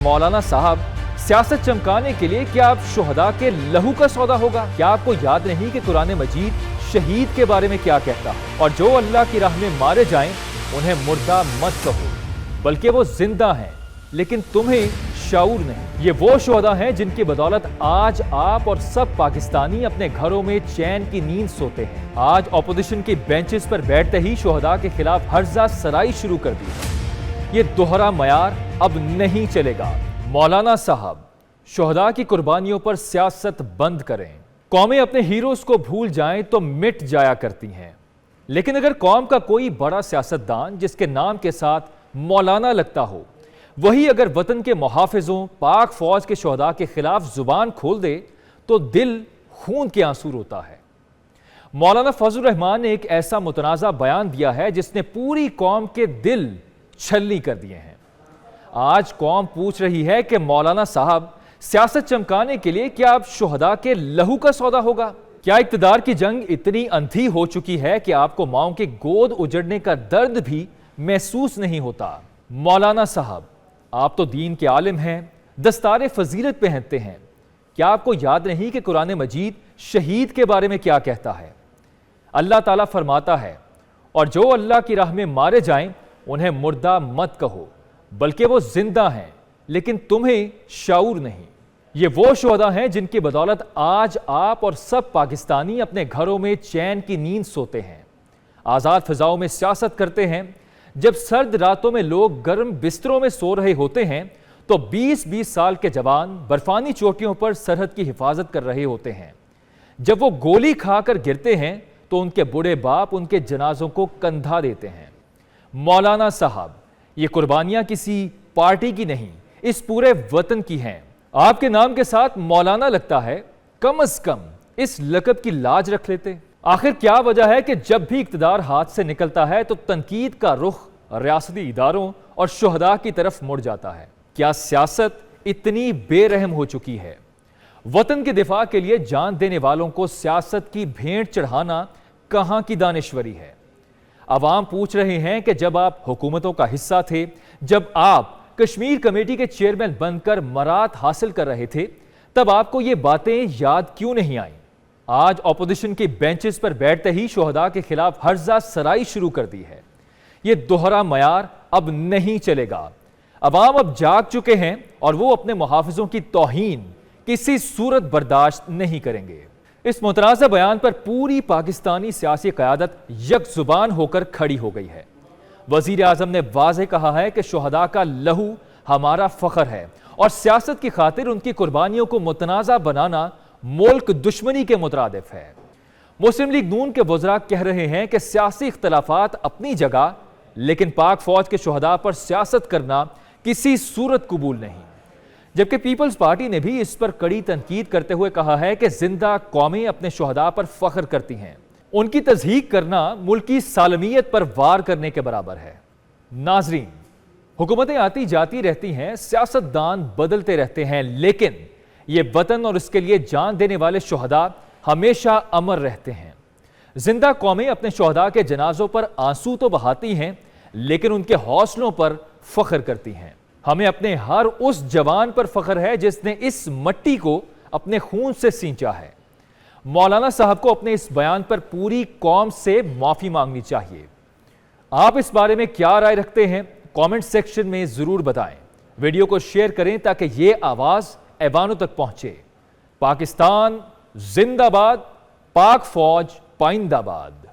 मौलाना साहब, सियासत चमकाने के लिए क्या अब शुहदा के लहू का सौदा होगा? क्या आपको याद नहीं कि कुरान मजीद शहीद के बारे में क्या कहता है? और जो अल्लाह की राह में मारे जाएं उन्हें मुर्दा मत कहो, बल्कि वो जिंदा हैं, लेकिन तुम्हें शऊर नहीं। ये वो शुहदा हैं जिनकी बदौलत आज आप और सब पाकिस्तानी अपने घरों में चैन की नींद सोते हैं। आज ऑपोजिशन की बेंचेस पर बैठते ही शुहदा के खिलाफ हर्जा सराई शुरू कर दी है। ये दोहरा मयार अब नहीं चलेगा। मौलाना साहब, शुहदा की कुर्बानियों पर सियासत बंद करें। कौमें अपने हीरोज को भूल जाएं तो मिट जाया करती हैं, लेकिन अगर कौम का कोई बड़ा सियासतदान जिसके नाम के साथ मौलाना लगता हो, वही अगर वतन के मुहाफिजों पाक फौज के शुहदा के खिलाफ जुबान खोल दे तो दिल खून के आंसू रोता है। मौलाना फजल रहमान ने एक ऐसा मुतनाज़ा बयान दिया है जिसने पूरी कौम के दिल छलनी कर दिए हैं। आज कौम पूछ रही है कि मौलाना साहब, सियासत चमकाने के लिए क्या अब शुहदा के लहू का सौदा होगा? क्या इक्तदार की जंग इतनी अंधी हो चुकी है कि आपको माओं की गोद उजड़ने का दर्द भी महसूस नहीं होता? मौलाना साहब, आप तो दीन के आलिम हैं, दस्तारे फजीलत पहनते हैं। क्या आपको याद नहीं कि कुरान मजीद शहीद के बारे में क्या कहता है? अल्लाह ताला फरमाता है, और जो अल्लाह की राह में मारे जाएं उन्हें मुर्दा मत कहो, बल्कि वो जिंदा हैं, लेकिन तुम्हें शऊर नहीं। ये वो शुहदा हैं जिनकी बदौलत आज आप और सब पाकिस्तानी अपने घरों में चैन की नींद सोते हैं, आज़ाद फिजाओं में सियासत करते हैं। जब सर्द रातों में लोग गर्म बिस्तरों में सो रहे होते हैं तो 20-20 साल के जवान बर्फानी चोटियों पर सरहद की हिफाजत कर रहे होते हैं। जब वो गोली खाकर गिरते हैं तो उनके बूढ़े बाप उनके जनाजों को कंधा देते हैं। मौलाना साहब, ये कुर्बानियां किसी पार्टी की नहीं, इस पूरे वतन की हैं। आपके नाम के साथ मौलाना लगता है, कम से कम इस लक़ब की लाज रख लेते। आखिर क्या वजह है कि जब भी इक़्तिदार हाथ से निकलता है तो तनकीद का रुख रियासती इदारों और शुहदा की तरफ मुड़ जाता है? क्या सियासत इतनी बेरहम हो चुकी है? वतन के दिफा के लिए जान देने वालों को सियासत की भेंट चढ़ाना कहां की दानिश्वरी है? अवाम पूछ रहे हैं कि जब आप हुकूमतों का हिस्सा थे, जब आप कश्मीर कमेटी के चेयरमैन बनकर मरात हासिल कर रहे थे, तब आपको ये बातें याद क्यों नहीं आई? आज ऑपोजिशन की बेंचेस पर बैठते ही शुहदा के खिलाफ हर्जा सराई शुरू कर दी है। ये दोहरा मयार अब नहीं चलेगा। अवाम अब जाग चुके हैं और वो अपने मुहाफिजों की तौहीन किसी सूरत बर्दाश्त नहीं करेंगे। इस मुतनाज़ा बयान पर पूरी पाकिस्तानी सियासी क़यादत यकजुबान होकर खड़ी हो गई है। वज़ीर आज़म ने वाज़ेह कहा है कि शुहदा का लहू हमारा फ़ख्र है और सियासत की खातिर उनकी कुर्बानियों को मुतनाज़ा बनाना मुल्क दुश्मनी के मुतरादिफ है। मुस्लिम लीग नून के वज़रा कह रहे हैं कि सियासी इख्तलाफात अपनी जगह, लेकिन पाक फौज के शुहदा पर सियासत करना किसी सूरत कबूल नहीं। जबकि पीपल्स पार्टी ने भी इस पर कड़ी तनकीद करते हुए कहा है कि जिंदा कौमें अपने शुहदा पर फख्र करती हैं, उनकी तज़हीक करना मुल्की सालमियत पर वार करने के बराबर है। नाजरीन, हुकूमतें आती जाती रहती हैं, सियासतदान बदलते रहते हैं, लेकिन ये वतन और इसके लिए जान देने वाले शुहदा हमेशा अमर रहते हैं। जिंदा कौमें अपने शुहदा के जनाजों पर आंसू तो बहाती हैं, लेकिन उनके हौसलों पर फख्र करती हैं। हमें अपने हर उस जवान पर फख्र है जिसने इस मट्टी को अपने खून से सींचा है। मौलाना साहब को अपने इस बयान पर पूरी कौम से माफी मांगनी चाहिए। आप इस बारे में क्या राय रखते हैं? कमेंट सेक्शन में जरूर बताएं। वीडियो को शेयर करें ताकि ये आवाज ऐवानों तक पहुंचे। पाकिस्तान जिंदाबाद, पाक फौज पाइंदाबाद।